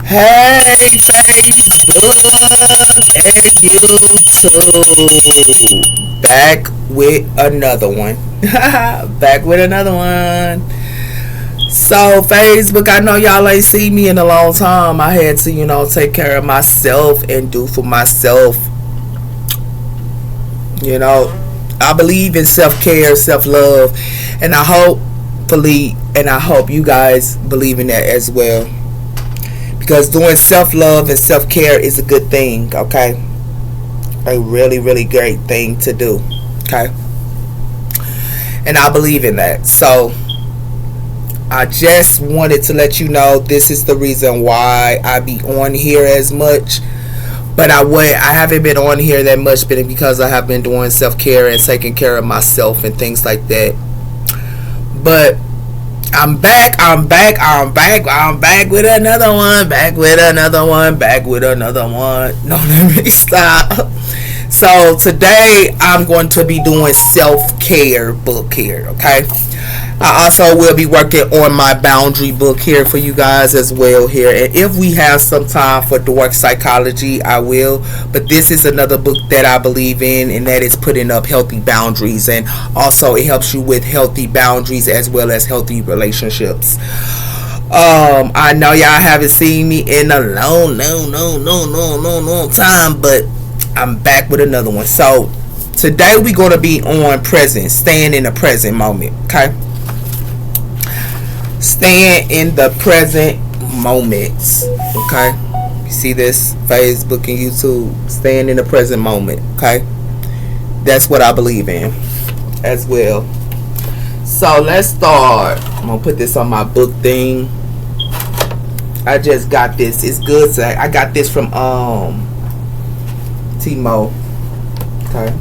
Hey Facebook and YouTube, back with another one. Back with another one. So Facebook, I know y'all ain't seen me in a long time. I had to, take care of myself and do for myself. I believe in self-care, self-love, and I hope you guys believe in that as well. Because doing self-love and self-care is a good thing, okay? A really, really great thing to do, okay? And I believe in that. So, I just wanted to let you know this is the reason why I be on here as much. But I haven't been on here that much because I have been doing self-care and taking care of myself and things like that. But I'm back with another one. No, let me stop. So today I'm going to be doing self-care book here, okay? I also will be working on my boundary book here for you guys as well here. And if we have some time for dark psychology, I will. But this is another book that I believe in, and that is putting up healthy boundaries. And also it helps you with healthy boundaries as well as healthy relationships. I know y'all haven't seen me in a long time, but I'm back with another one. So today we're going to be on present, staying in the present moment, okay? Staying in the present moments, okay? You see this? Facebook and YouTube, staying in the present moment, okay? That's what I believe in as well. So let's start. I'm gonna put this on my book thing. I just got this. It's good. So I got this from Timo. Okay.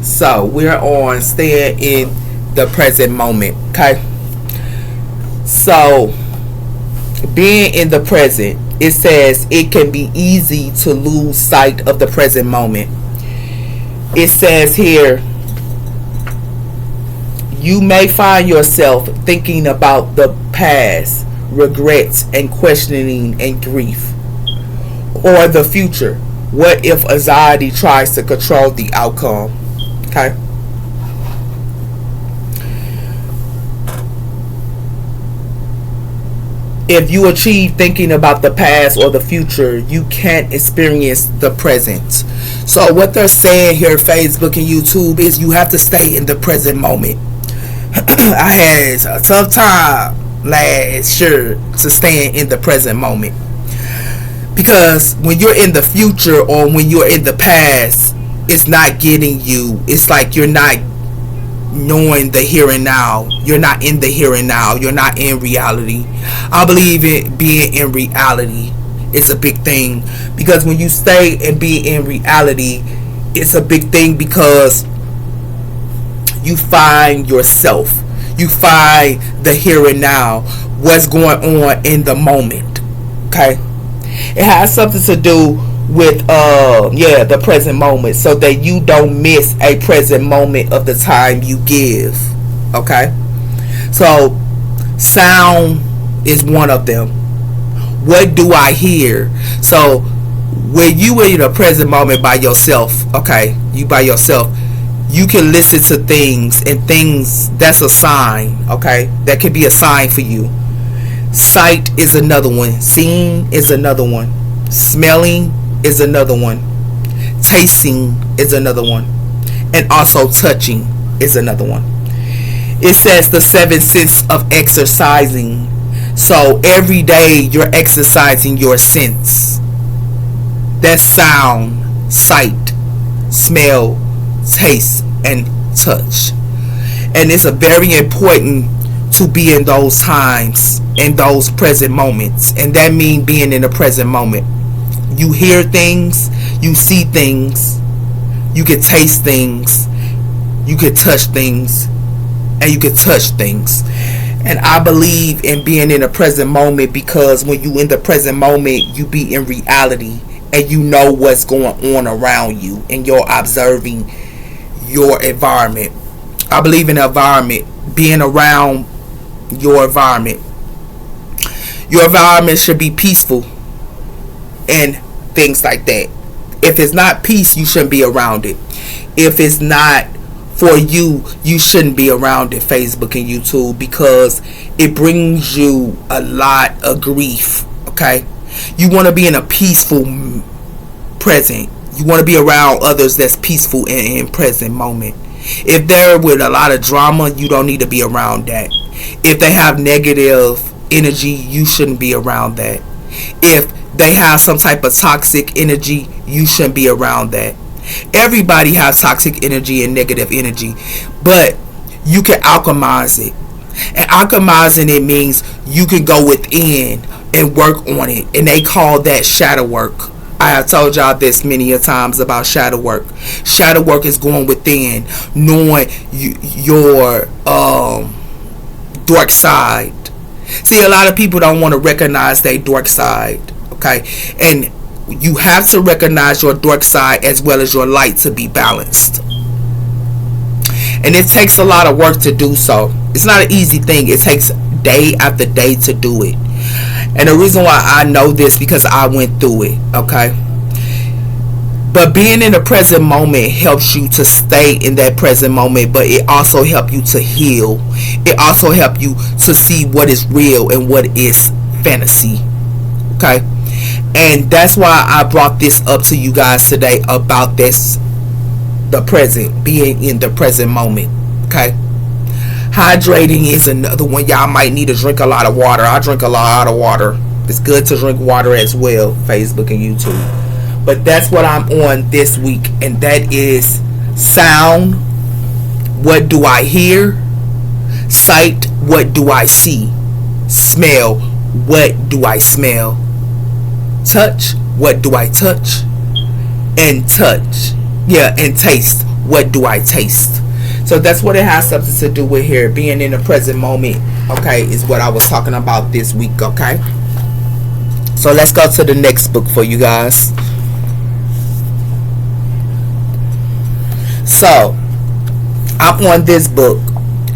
So we're on staying in the present moment. Okay. So being in the present, it says it can be easy to lose sight of the present moment. It says here, you may find yourself thinking about the past, regrets and questioning and grief, or the future. What if anxiety tries to control the outcome? Okay. If you achieve thinking about the past or the future, you can't experience the present. So what they're saying here, Facebook and YouTube, is you have to stay in the present moment. I had a tough time last year to stay in the present moment. Because when you're in the future or when you're in the past, it's not getting you. It's like you're not knowing the here and now. You're not in the here and now. You're not in reality. I believe it being in reality is a big thing, because when you stay and be in reality, it's a big thing because you find yourself. You find the here and now, what's going on in the moment. Okay? It has something to do with the present moment, so that you don't miss a present moment of the time you give. Okay? So sound is one of them. What do I hear? So when you are in the present moment by yourself, okay, you by yourself, you can listen to things, and things, that's a sign, okay? That could be a sign for you. Sight is another one. Seeing is another one. Smelling is another one. Tasting is another one. And also touching is another one. It says the 7 senses of exercising. So every day you're exercising your sense. That's sound, sight, smell, taste, and touch. And it's a very important to be in those times, in those present moments. And that means being in the present moment. You hear things, you see things, you can taste things, you can touch things, and you can touch things. And I believe in being in the present moment, because when you in the present moment, you be in reality and you know what's going on around you, and you're observing your environment. I believe in the environment, being around your environment. Your environment should be peaceful and things like that. If it's not peace, you shouldn't be around it. If it's not for you, you shouldn't be around it, Facebook and YouTube, because it brings you a lot of grief. Okay, you want to be in a peaceful present. You want to be around others that's peaceful in present moment. If they're with a lot of drama, you don't need to be around that. If they have negative energy, you shouldn't be around that. If they have some type of toxic energy, you shouldn't be around that. Everybody has toxic energy and negative energy, but you can alchemize it. And alchemizing it means you can go within and work on it, and they call that shadow work. I have told y'all this many a times about shadow work. Shadow work is going within, knowing your dark side. See, a lot of people don't want to recognize their dark side. Okay, and you have to recognize your dark side as well as your light to be balanced. And it takes a lot of work to do so. It's not an easy thing. It takes day after day to do it. And the reason why I know this, because I went through it. Okay, but being in the present moment helps you to stay in that present moment, but it also helps you to heal. It also helps you to see what is real and what is fantasy. Okay, and that's why I brought this up to you guys today about this, the present, being in the present moment. Okay, hydrating is another one. Y'all might need to drink a lot of water. I drink a lot of water. It's good to drink water as well, Facebook and YouTube. But that's what I'm on this week, and that is sound. What do I hear? Sight. What do I see? Smell. What do I smell? Touch. What do I touch? And touch. Yeah, and taste. What do I taste? So that's what it has something to do with here. Being in the present moment, okay, is what I was talking about this week, okay? So let's go to the next book for you guys. So, I'm on this book.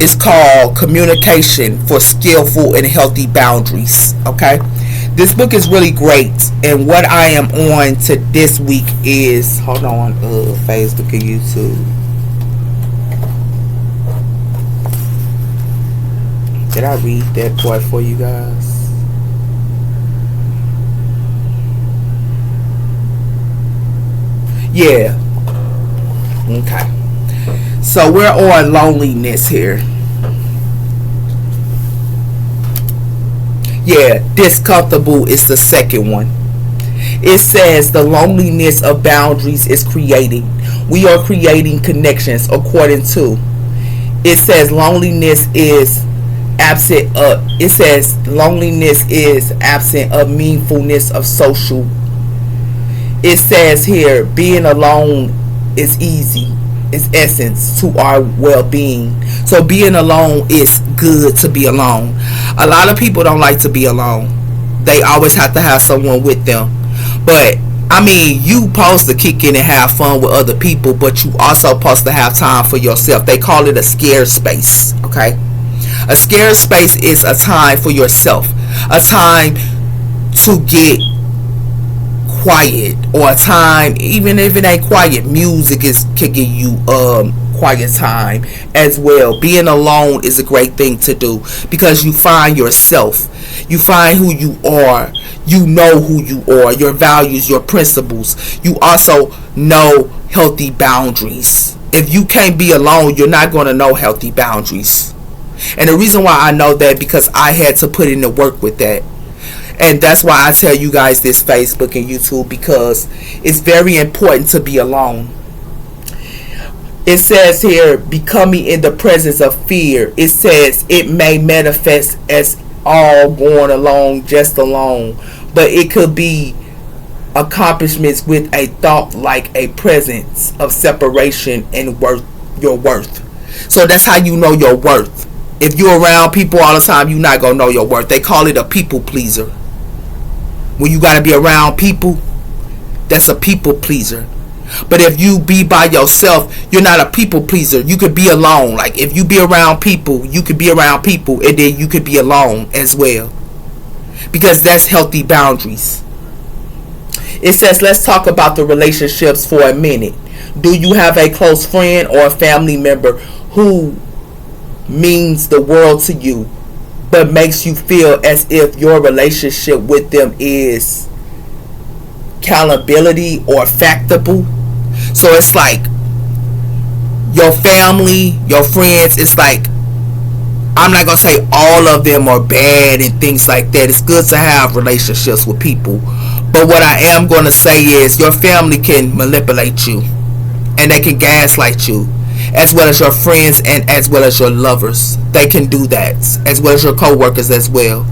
It's called Communication for Skillful and Healthy Boundaries, okay? This book is really great, and what I am on to this week is, hold on, Facebook and YouTube. Did I read that part for you guys? Yeah. Okay. So we're on loneliness here. Yeah, discomfortable is the second one. It says the loneliness of boundaries is creating. We are creating connections according to. It says loneliness is absent of. It says loneliness is absent of meaningfulness of social. It says here being alone is easy. It's essence to our well-being. So being alone is good to be alone. A lot of people don't like to be alone. They always have to have someone with them. But I mean, you supposed to kick in and have fun with other people, but you also supposed to have time for yourself. They call it a scared space. Okay, a scared space is a time for yourself, a time to get quiet, or a time, even if it ain't quiet, music can give you quiet time as well. Being alone is a great thing to do because you find yourself, you find who you are, you know who you are, your values, your principles. You also know healthy boundaries. If you can't be alone, you're not going to know healthy boundaries. And the reason why I know that, because I had to put in the work with that. And that's why I tell you guys this, Facebook and YouTube, because it's very important to be alone. It says here, becoming in the presence of fear. It says it may manifest as all going along, just alone. But it could be accomplishments with a thought like a presence of separation and worth, your worth. So that's how you know your worth. If you're around people all the time, you're not going to know your worth. They call it a people pleaser. When you got to be around people, that's a people pleaser. But if you be by yourself, you're not a people pleaser. You could be alone. Like if you be around people, you could be around people, and then you could be alone as well, because that's healthy boundaries. It says, let's talk about the relationships for a minute. Do you have a close friend or a family member who means the world to you, but makes you feel as if your relationship with them is accountability or factable? So it's like your family, your friends, it's like, I'm not going to say all of them are bad and things like that. It's good to have relationships with people. But what I am going to say is your family can manipulate you, and they can gaslight you, as well as your friends and as well as your lovers. They can do that, as well as your co-workers as well.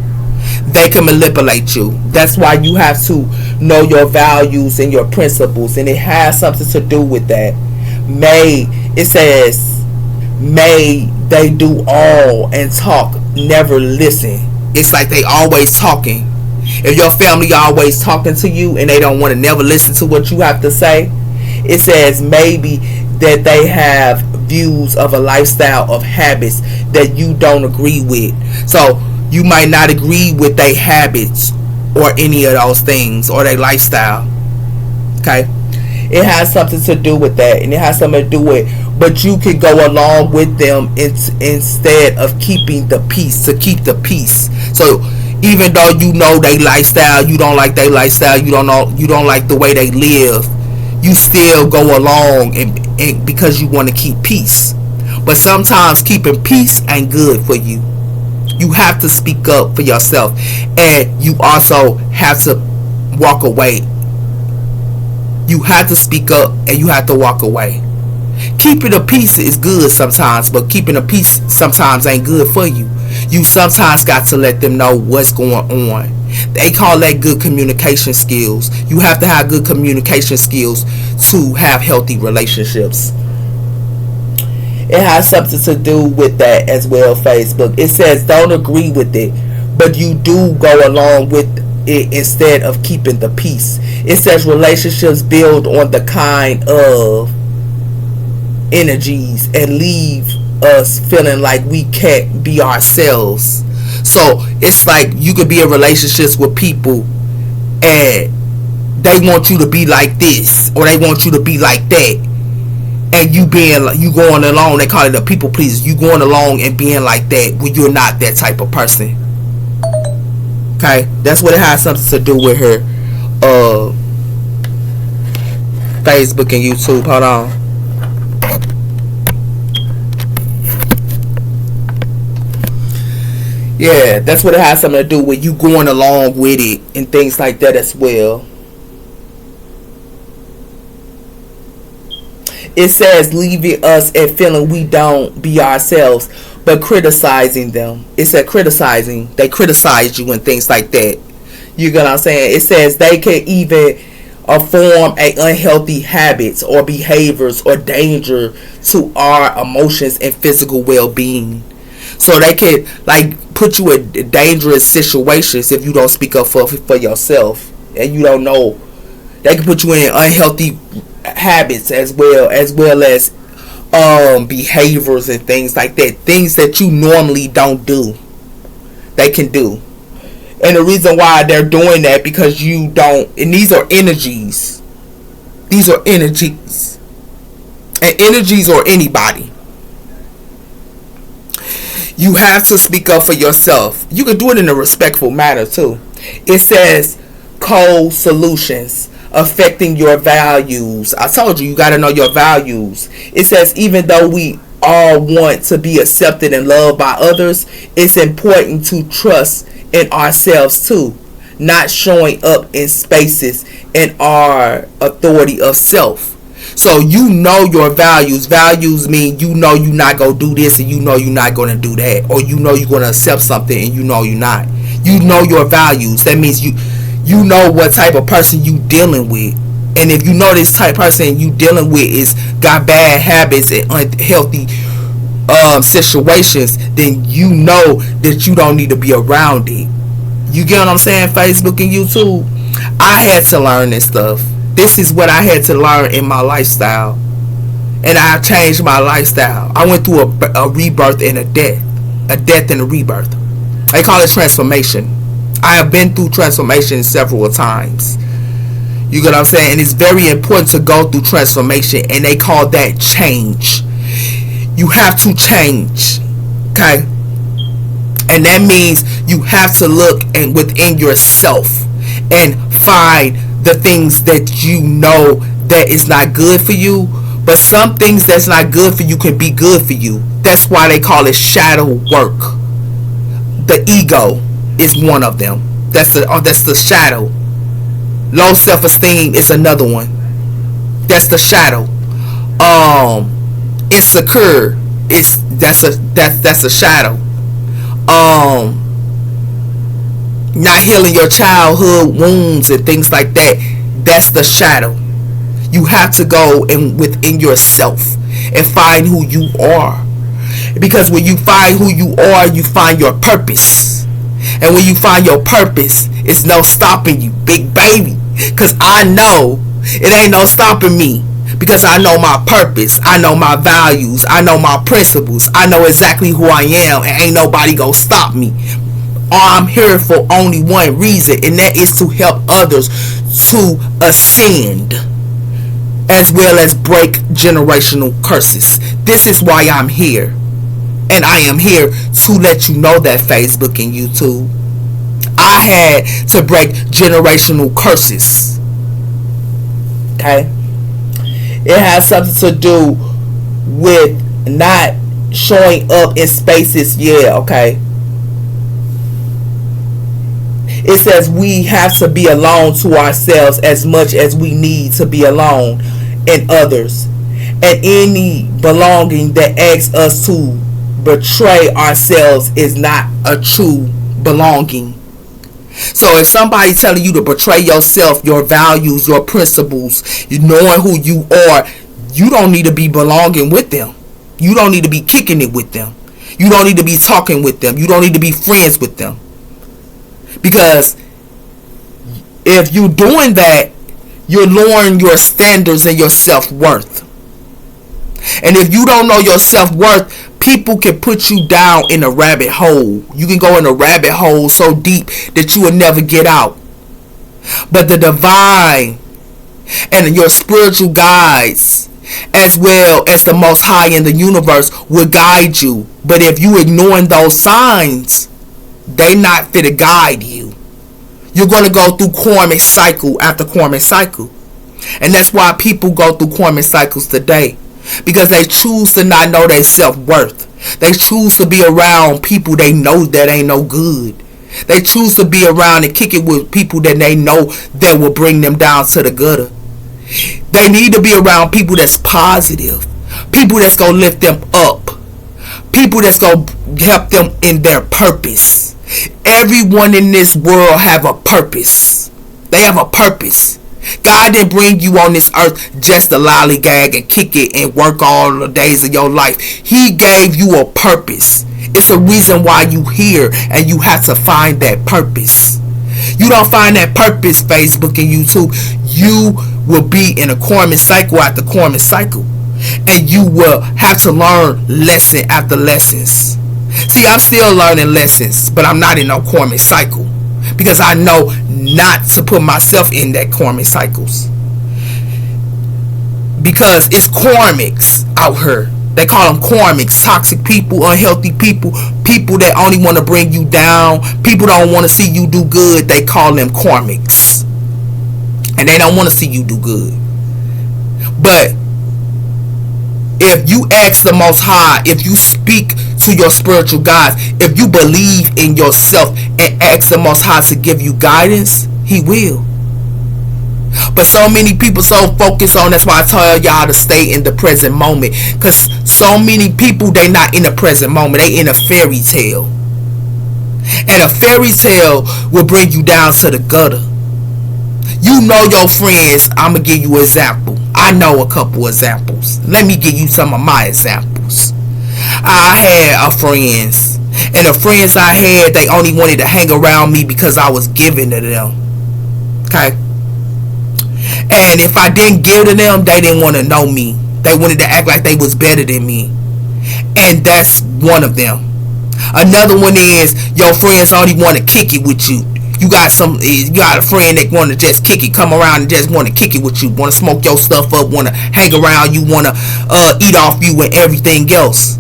They can manipulate you. That's why you have to know your values and your principles, and it has something to do with that. It says, may they do all and talk, never listen. It's like they always talking. If your family always talking to you and they don't want to never listen to what you have to say, it says maybe that they have views of a lifestyle of habits that you don't agree with. So you might not agree with their habits or any of those things or their lifestyle. Okay? It has something to do with that, and it has something to do with, but you can go along with them instead of keeping the peace, to keep the peace. So even though you know their lifestyle, you don't like their lifestyle, you don't like the way they live, you still go along and because you want to keep peace. But sometimes keeping peace ain't good for you. You have to speak up for yourself, and you also have to walk away. You have to speak up and you have to walk away. Keeping a peace is good sometimes, but keeping a peace sometimes ain't good for you. You sometimes got to let them know what's going on. They call that good communication skills. You have to have good communication skills to have healthy relationships. It has something to do with that as well, Facebook. It says don't agree with it, but you do go along with it instead of keeping the peace. It says relationships build on the kind of energies and leave us feeling like we can't be ourselves. So it's like you could be in relationships with people and they want you to be like this or they want you to be like that, and you going along, they call it a people pleaser, you going along and being like that when you're not that type of person. Okay, that's what it has something to do with her Facebook and YouTube. Hold on. Yeah, that's what it has something to do with, you going along with it and things like that as well. It says leaving us and feeling we don't be ourselves, but criticizing them. It said criticizing. They criticize you and things like that. You get what I'm saying? It says they can even form a unhealthy habits or behaviors or danger to our emotions and physical well-being. So they can like put you in dangerous situations if you don't speak up for yourself, and you don't know. They can put you in unhealthy habits as well as behaviors and things like that. Things that you normally don't do, they can do. And the reason why they're doing that, because you don't, and these are energies. These are energies. And energies are anybody. You have to speak up for yourself. You can do it in a respectful manner too. It says co-solutions affecting your values. I told you, you got to know your values. It says even though we all want to be accepted and loved by others, it's important to trust in ourselves too, not showing up in spaces in our authority of self. So you know your values. Values mean you know you're not going to do this and you know you're not going to do that, or you know you're going to accept something and you know you're not. You know your values. That means you know what type of person you dealing with. And if you know this type of person you dealing with is got bad habits and unhealthy situations, then you know that you don't need to be around it. You get what I'm saying? Facebook and YouTube. I had to learn this stuff. This is what I had to learn in my lifestyle. And I changed my lifestyle. I went through a rebirth and a death. A death and a rebirth. They call it transformation. I have been through transformation several times. You get what I'm saying? And it's very important to go through transformation. And they call that change. You have to change. Okay? And that means you have to look and within yourself and find the things that you know that is not good for you. But some things that's not good for you can be good for you. That's why they call it shadow work. The ego is one of them. That's the shadow. Low self-esteem is another one. That's the shadow. Insecure. That's a shadow. Not healing your childhood wounds and things like that. That's the shadow. You have to go in within yourself and find who you are. Because when you find who you are, you find your purpose. And when you find your purpose, it's no stopping you, big baby. Because I know it ain't no stopping me. Because I know my purpose. I know my values. I know my principles. I know exactly who I am. And ain't nobody gonna stop me. I'm here for only one reason. And that is to help others to ascend. As well as break generational curses. This is why I'm here. And I am here to let you know that, Facebook and YouTube. I had to break generational curses. Okay? It has something to do with not showing up in spaces. Yeah, okay. It says we have to be alone to ourselves as much as we need to be alone in others. And any belonging that asks us to betray ourselves is not a true belonging. So if somebody telling you to betray yourself, your values, your principles, you knowing who you are, you don't need to be belonging with them. You don't need to be kicking it with them. You don't need to be talking with them. You don't need to be friends with them. Because if you're doing that, you're lowering your standards and your self-worth. And if you don't know your self-worth, people can put you down in a rabbit hole. You can go in a rabbit hole so deep that you will never get out. But the divine and your spiritual guides, as well as the Most High in the universe, will guide you. But if you ignoring those signs, they not fit to guide you. You're going to go through karmic cycle after karmic cycle. And that's why people go through karmic cycles today. Because they choose to not know their self-worth. They choose to be around people they know that ain't no good. They choose to be around and kick it with people that they know that will bring them down to the gutter. They need to be around people that's positive. People that's going to lift them up. People that's going to help them in their purpose. Everyone in this world have a purpose. They have a purpose. God didn't bring you on this earth just to lollygag and kick it and work all the days of your life. He gave you a purpose. It's a reason why you here, and you have to find that purpose. You don't find that purpose, Facebook and YouTube, you will be in a karmic cycle after karmic cycle. And you will have to learn lesson after lessons. See, I'm still learning lessons, but I'm not in no karmic cycle. Because I know not to put myself in that karmic cycles. Because it's karmics out here. They call them karmics. Toxic people, unhealthy people, people that only want to bring you down, people don't want to see you do good. They call them karmics. And they don't want to see you do good. But if you ask the Most High, if you speak to your spiritual guides, if you believe in yourself and ask the Most High to give you guidance, He will. But so many people so focused on, that's why I tell y'all to stay in the present moment. Because so many people, they not in the present moment. They in a fairy tale. And a fairy tale will bring you down to the gutter. You know your friends. I'm going to give you an example. I know a couple examples. Let me give you some of my examples. I had friends. And the friends I had, they only wanted to hang around me because I was giving to them. Okay? And if I didn't give to them, they didn't want to know me. They wanted to act like they was better than me. And that's one of them. Another one is your friends only want to kick it with you. You got a friend that want to just kick it, come around and just want to kick it with you, want to smoke your stuff up, want to hang around you, want to eat off you and everything else.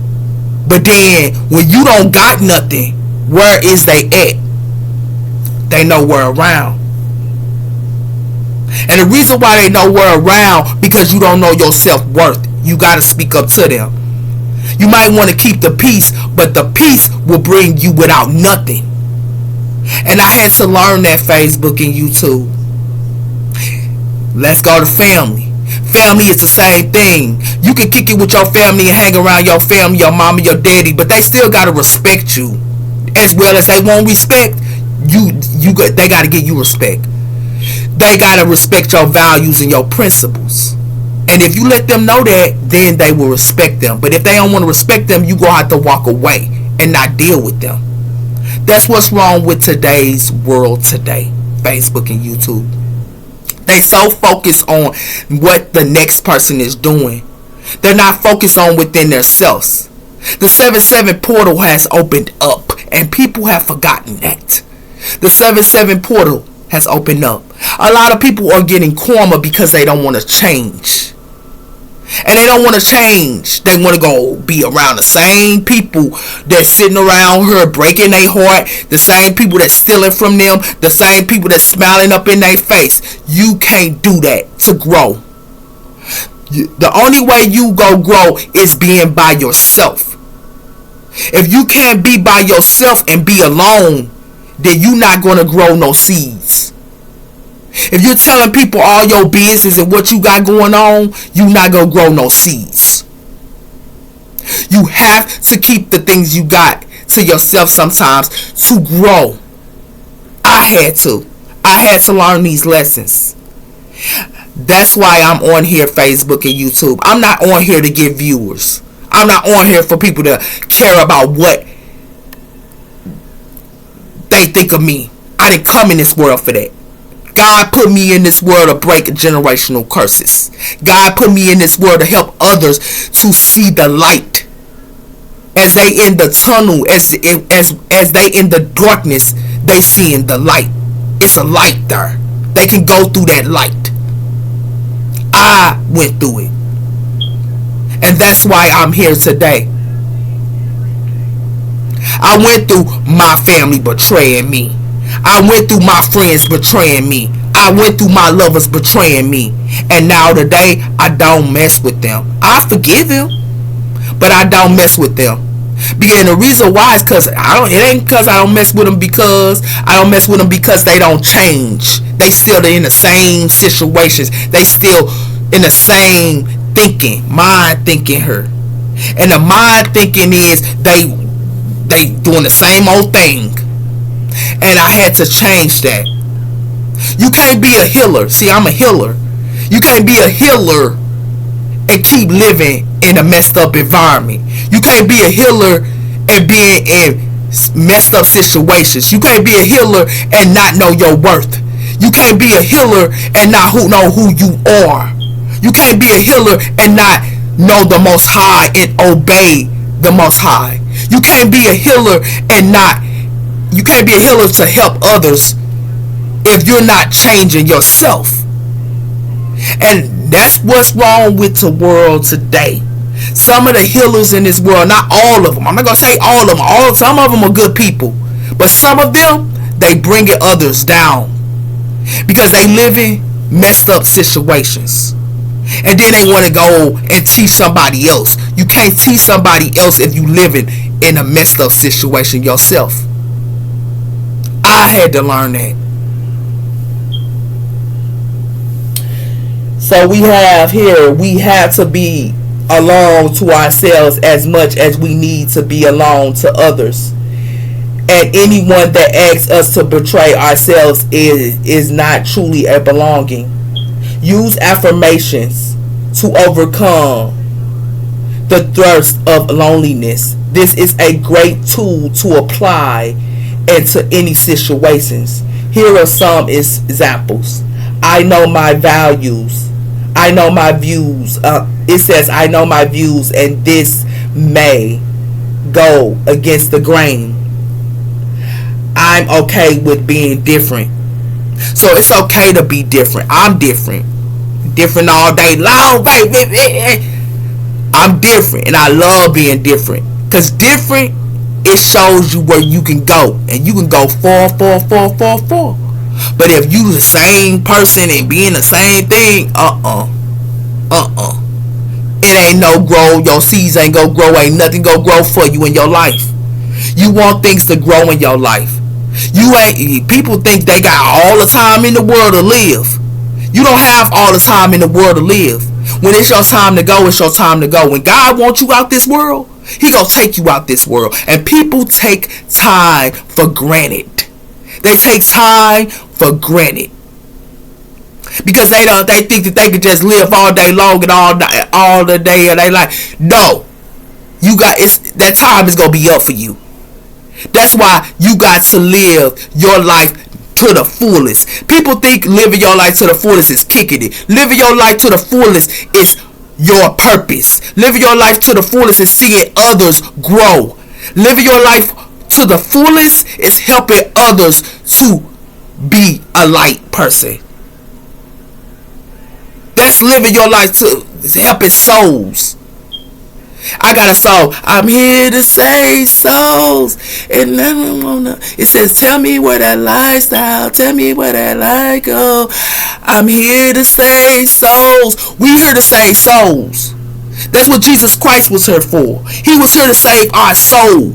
But then when you don't got nothing, where is they at? They nowhere around. And the reason why they nowhere around, because you don't know your self-worth. You got to speak up to them. You might want to keep the peace, but the peace will bring you without nothing. And I had to learn that, Facebook and YouTube. Let's go to family. Family is the same thing. You can kick it with your family and hang around your family, your mama, your daddy, but they still got to respect you. As well as they won't respect you, they got to give you respect. They got to respect your values and your principles. And if you let them know that, then they will respect them. But if they don't want to respect them, you gonna have to walk away and not deal with them. That's what's wrong with today's world today, Facebook and YouTube. They so focused on what the next person is doing. They're not focused on within themselves. The 7/7 portal has opened up, and people have forgotten that. The 7/7 portal has opened up. A lot of people are getting karma because they don't want to change. And they don't want to change. They want to go be around the same people that's sitting around her breaking their heart, the same people that's stealing from them, the same people that's smiling up in their face. You can't do that to grow. The only way you go grow is being by yourself. If you can't be by yourself and be alone, then you're not going to grow no seeds. If you're telling people all your business and what you got going on, you're not going to grow no seeds. You have to keep the things you got to yourself sometimes to grow. I had to learn these lessons. That's why I'm on here, Facebook and YouTube. I'm not on here to get viewers. I'm not on here for people to care about what they think of me. I didn't come in this world for that. God put me in this world to break generational curses. God put me in this world to help others to see the light. As they in the tunnel, as they in the darkness, they seeing the light. It's a light there. They can go through that light. I went through it. And that's why I'm here today. I went through my family betraying me. I went through my friends betraying me. I went through my lovers betraying me. And now today, I don't mess with them. I forgive them, but I don't mess with them. Because the reason why is because it ain't because I don't mess with them because I don't mess with them because they don't change. They still in the same situations. They still in the same thinking, mind thinking her. And the mind thinking is they doing the same old thing. And I had to change that. You can't be a healer. See, I'm a healer. You can't be a healer and keep living in a messed up environment. You can't be a healer and being in messed up situations. You can't be a healer and not know your worth. You can't be a healer and not know who you are. You can't be a healer and not know the Most High and obey the Most High. You can't be a healer and you can't be a healer to help others if you're not changing yourself. And that's what's wrong with the world today. Some of the healers in this world, not all of them, I'm not going to say all of them, some of them are good people, but some of them, they bringing others down because they live in messed up situations. And then they want to go and teach somebody else. You can't teach somebody else if you living in a messed up situation yourself. I had to learn that. So we have to be alone to ourselves as much as we need to be alone to others. And anyone that asks us to betray ourselves is not truly a belonging. Use affirmations to overcome the thirst of loneliness. This is a great tool to apply into any situations. Here are some examples. I know my values. I know my views. It says, I know my views, and this may go against the grain. I'm okay with being different. So it's okay to be different. I'm different. Different all day long, baby. I'm different, and I love being different. Because different, it shows you where you can go. And you can go far. But if you the same person and being the same thing, it ain't no grow. Your seeds ain't gonna grow. Ain't nothing gonna grow for you in your life. You want things to grow in your life. People think they got all the time in the world to live. You don't have all the time in the world to live. When it's your time to go, it's your time to go. When God wants you out this world, He gonna take you out this world. And people take time for granted. They take time for granted. Because they think that they could just live all day long and all the day of their life. No. That time is gonna be up for you. That's why you got to live your life to the fullest. People think living your life to the fullest is kicking it. Living your life to the fullest is your purpose. Living your life to the fullest is seeing others grow. Living your life to the fullest is helping others to be a light person. That's living your life to helping souls. I got a song. I'm here to save souls. And it says, tell me where that lifestyle, tell me where that light go. I'm here to save souls. We here to save souls. That's what Jesus Christ was here for. He was here to save our soul.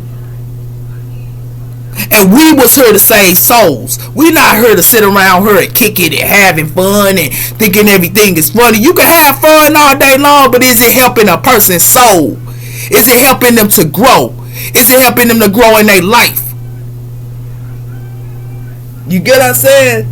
And we was here to save souls. We not here to sit around here and kick it and having fun and thinking everything is funny. You can have fun all day long, but is it helping a person's soul? Is it helping them to grow? Is it helping them to grow in their life? You get what I'm saying?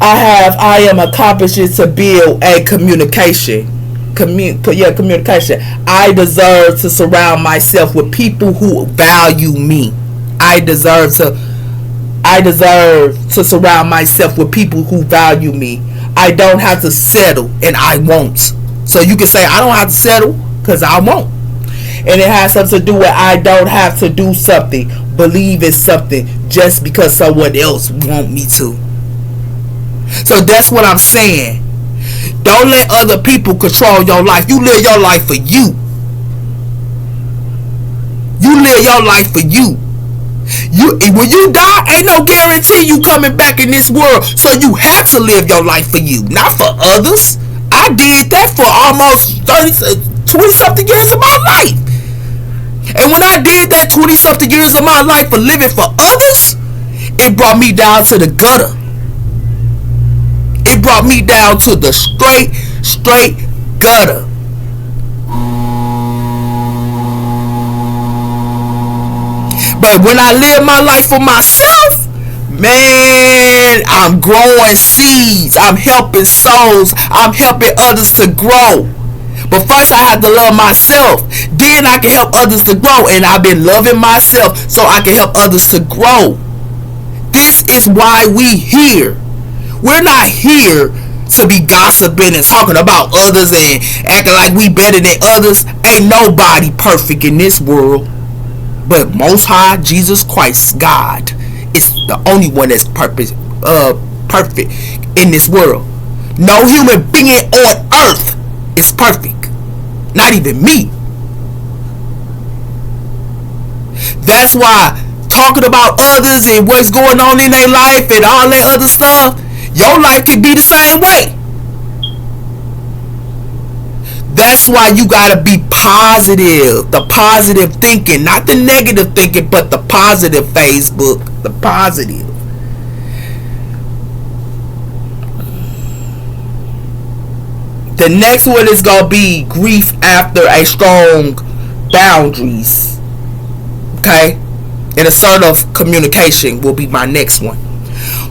I am accomplishing to build a communication. Communication. I deserve to surround myself with people who value me. I deserve to surround myself with people who value me. I don't have to settle, and I won't. So you can say I don't have to settle because I won't. And it has something to do with I don't have to do something, believe in something just because someone else want me to. So that's what I'm saying. Don't let other people control your life. You live your life for you. You live your life for you. When you die, ain't no guarantee you coming back in this world. So you have to live your life for you, not for others. I did that for almost 20-something years of my life. And when I did that 20-something years of my life for living for others, it brought me down to the gutter. It brought me down to the straight gutter. But when I live my life for myself, man, I'm growing seeds. I'm helping souls. I'm helping others to grow. But first I have to love myself. Then I can help others to grow. And I've been loving myself so I can help others to grow. This is why we here. We're not here to be gossiping and talking about others and acting like we better than others. Ain't nobody perfect in this world. But Most High, Jesus Christ, God, is the only one that's perfect in this world. No human being on earth is perfect. Not even me. That's why talking about others and what's going on in their life and all that other stuff, your life could be the same way. That's why you gotta be positive. The positive thinking, not the negative thinking, but the positive. Facebook, the positive. The next one is gonna be grief after a strong boundaries. Okay? And assertive communication will be my next one.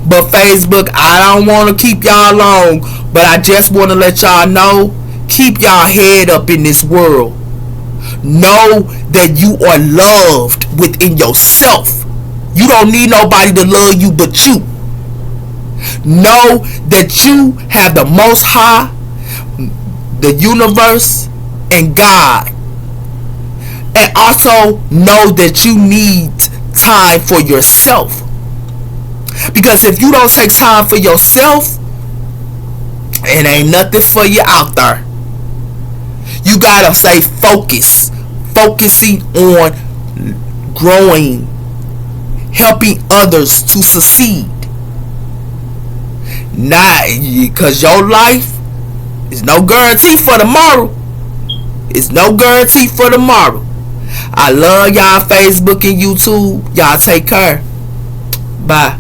But Facebook, I don't want to keep y'all long, but I just want to let y'all know, keep y'all head up in this world. Know that you are loved within yourself. You don't need nobody to love you but you. Know that you have the Most High, the universe, and God. And also know that you need time for yourself. Because if you don't take time for yourself, it ain't nothing for you out there. You gotta stay focused. Focusing on growing, helping others to succeed. Not because your life is no guarantee for tomorrow. It's no guarantee for tomorrow. I love y'all Facebook and YouTube. Y'all take care. Bye.